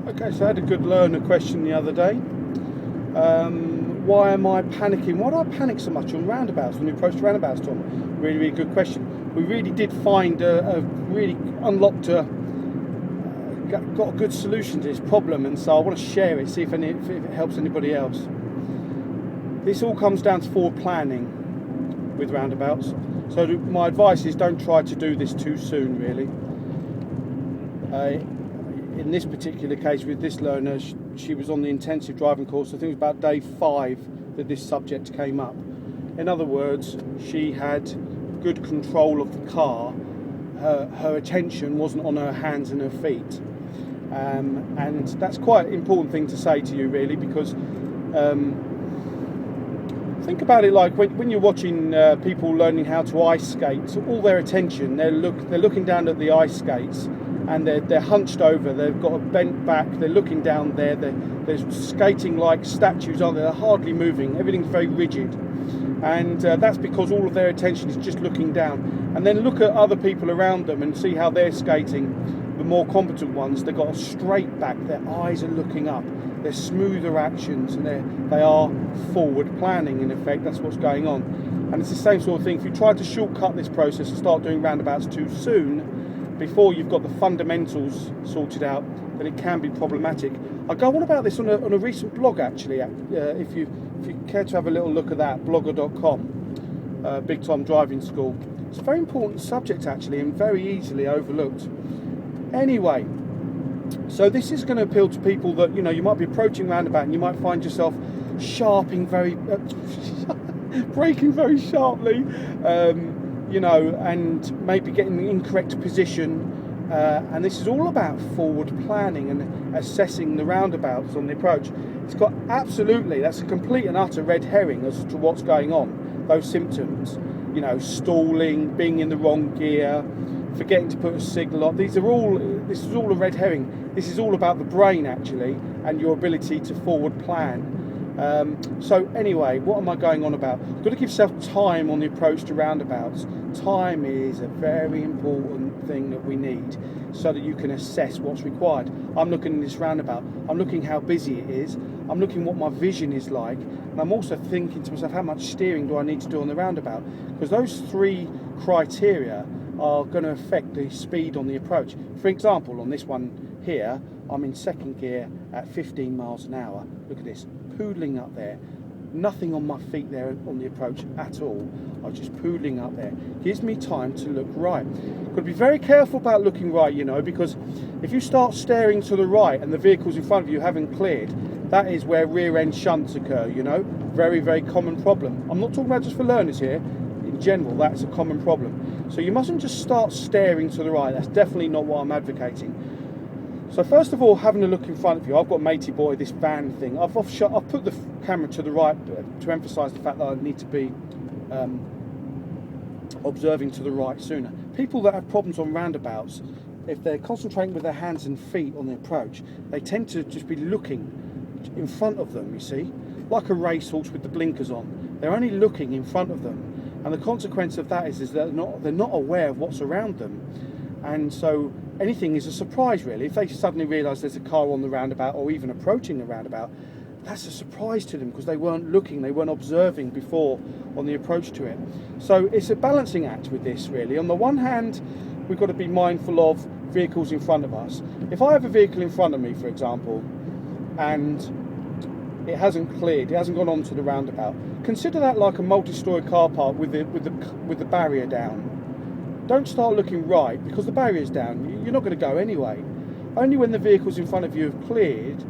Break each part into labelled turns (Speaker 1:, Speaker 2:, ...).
Speaker 1: Okay, so I had a good learner question the other day. Why am I panicking? Why do I panic so much on roundabouts when we approach roundabouts, Tom? Really, really good question. We really did find got a good solution to this problem, and so I want to share it, see if it helps anybody else. This all comes down to forward planning with roundabouts. So my advice is don't try to do this too soon, really. In this particular case with this learner, she was on the intensive driving course. I think it was about day 5 that this subject came up. In other words, she had good control of the car. Her attention wasn't on her hands and her feet. And that's quite an important thing to say to you, really, because think about it like when you're watching people learning how to ice skate. All their attention, they're looking down at the ice skates, and they're hunched over. They've got a bent back. They're looking down there. They're skating like statues, aren't they? They're hardly moving. Everything's very rigid, and that's because all of their attention is just looking down. And then look at other people around them and see how they're skating. The more competent ones, they've got a straight back. Their eyes are looking up. They're smoother actions, and they are forward planning. In effect, that's what's going on. And it's the same sort of thing. If you try to shortcut this process and start doing roundabouts too soon, before you've got the fundamentals sorted out, then it can be problematic. I go on about this on a recent blog, actually. If you care to have a little look at that, blogger.com, Big Tom Driving School. It's a very important subject, actually, and very easily overlooked. Anyway, so this is going to appeal to people that, you might be approaching roundabout and you might find yourself braking very sharply, and maybe getting the incorrect position. And this is all about forward planning and assessing the roundabouts on the approach. That's a complete and utter red herring as to what's going on. Those symptoms, stalling, being in the wrong gear, forgetting to put a signal on. This is all a red herring. This is all about the brain, actually, and your ability to forward plan. So anyway, what am I going on about? You've got to give yourself time on the approach to roundabouts. Time is a very important thing that we need so that you can assess what's required. I'm looking at this roundabout. I'm looking how busy it is. I'm looking what my vision is like. And I'm also thinking to myself, how much steering do I need to do on the roundabout? Because those 3 criteria are going to affect the speed on the approach. For example, on this one here, I'm in second gear at 15 miles an hour. Look at this, poodling up there. Nothing on my feet there on the approach at all. I was just poodling up there. Gives me time to look right. Got to be very careful about looking right, because if you start staring to the right and the vehicles in front of you haven't cleared, that is where rear end shunts occur, Very, very common problem. I'm not talking about just for learners here. In general, that's a common problem. So you mustn't just start staring to the right. That's definitely not what I'm advocating. So first of all, having a look in front of you. I've got matey boy, this van thing. I've put the camera to the right to emphasise the fact that I need to be observing to the right sooner. People that have problems on roundabouts, if they're concentrating with their hands and feet on the approach, they tend to just be looking in front of them, you see, like a racehorse with the blinkers on. They're only looking in front of them. And the consequence of that is that they're not aware of what's around them. And so anything is a surprise, really. If they suddenly realise there's a car on the roundabout or even approaching the roundabout, that's a surprise to them because they weren't looking, they weren't observing before on the approach to it. So it's a balancing act with this, really. On the one hand, we've got to be mindful of vehicles in front of us. If I have a vehicle in front of me, for example, and it hasn't cleared, it hasn't gone onto the roundabout, consider that like a multi-storey car park with the barrier down. Don't start looking right because the barrier's down. You're not going to go anyway. Only when the vehicles in front of you have cleared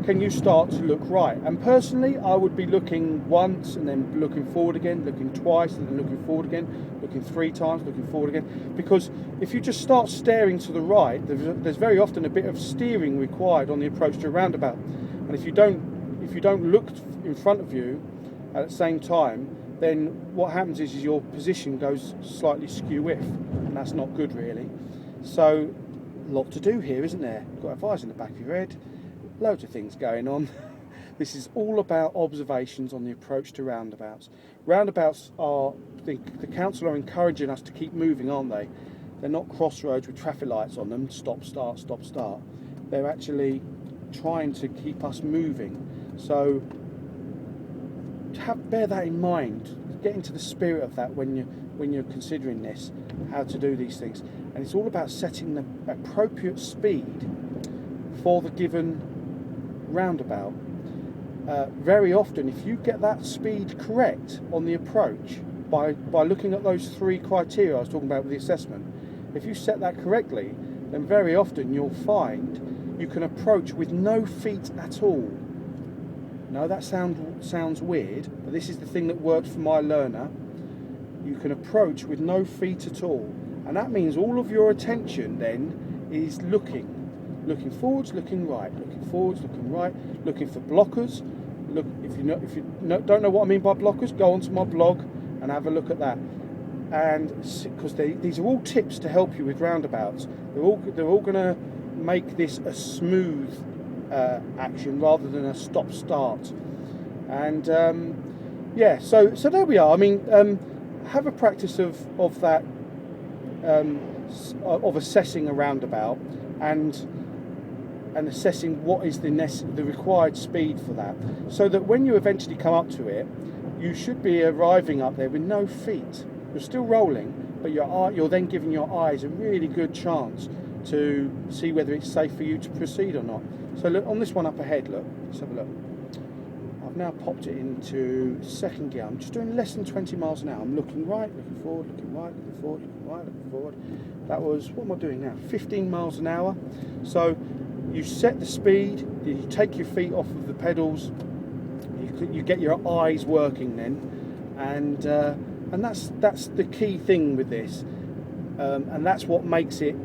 Speaker 1: can you start to look right. And personally, I would be looking once and then looking forward again, looking twice and then looking forward again, looking 3 times, looking forward again. Because if you just start staring to the right, there's very often a bit of steering required on the approach to a roundabout. And if you don't look in front of you at the same time, then what happens is your position goes slightly skew-whiff, and that's not good, really. So, a lot to do here, isn't there? You've got advice in the back of your head, loads of things going on. This is all about observations on the approach to roundabouts. Roundabouts are, the council are encouraging us to keep moving, aren't they? They're not crossroads with traffic lights on them, stop, start, stop, start. They're actually trying to keep us moving. So bear that in mind. Get into the spirit of that when you're considering this, how to do these things. And it's all about setting the appropriate speed for the given roundabout. Very often, if you get that speed correct on the approach by looking at those 3 criteria I was talking about with the assessment, if you set that correctly, then very often you'll find you can approach with no feet at all. No, that sounds weird, but this is the thing that works for my learner. You can approach with no feet at all, and that means all of your attention then is looking forwards, looking right, looking forwards, looking right, looking for blockers. Look, if you don't know what I mean by blockers, go onto my blog and have a look at that. And because these are all tips to help you with roundabouts, they're all going to make this a smooth action rather than a stop-start. And yeah, so there we are. I mean, have a practice of that, of assessing a roundabout and assessing what is the required speed for that, so that when you eventually come up to it, you should be arriving up there with no feet. You're still rolling, but you're then giving your eyes a really good chance to see whether it's safe for you to proceed or not. So look, on this one up ahead, look, let's have a look. I've now popped it into 2nd gear. I'm just doing less than 20 miles an hour. I'm looking right, looking forward, looking right, looking forward, looking right, looking forward. That was, what am I doing now? 15 miles an hour. So you set the speed, you take your feet off of the pedals, you get your eyes working then, and that's the key thing with this, and that's what makes it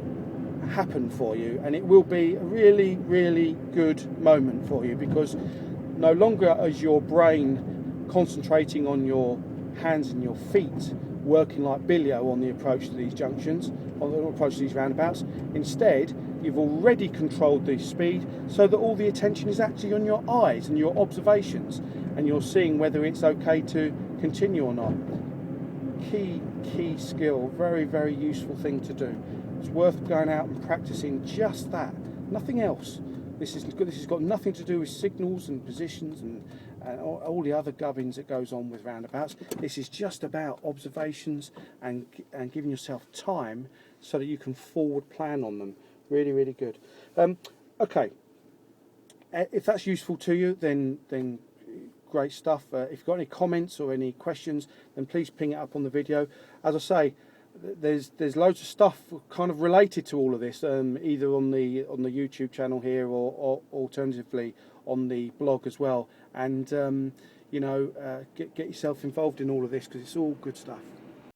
Speaker 1: happen for you. And it will be a really, really good moment for you, because no longer is your brain concentrating on your hands and your feet working like Billio on the approach to these junctions, on the approach to these roundabouts. Instead, you've already controlled the speed so that all the attention is actually on your eyes and your observations, and you're seeing whether it's okay to continue or not. Key skill, very, very useful thing to do. It's worth going out and practicing just that, nothing else. This has got nothing to do with signals and positions and all the other gubbins that goes on with roundabouts. This is just about observations and giving yourself time so that you can forward plan on them. Really, really good. Okay, if that's useful to you, then great stuff. If you've got any comments or any questions, then please ping it up on the video. As I say, there's loads of stuff kind of related to all of this, either on the YouTube channel here or alternatively on the blog as well. And you know, get yourself involved in all of this, because it's all good stuff.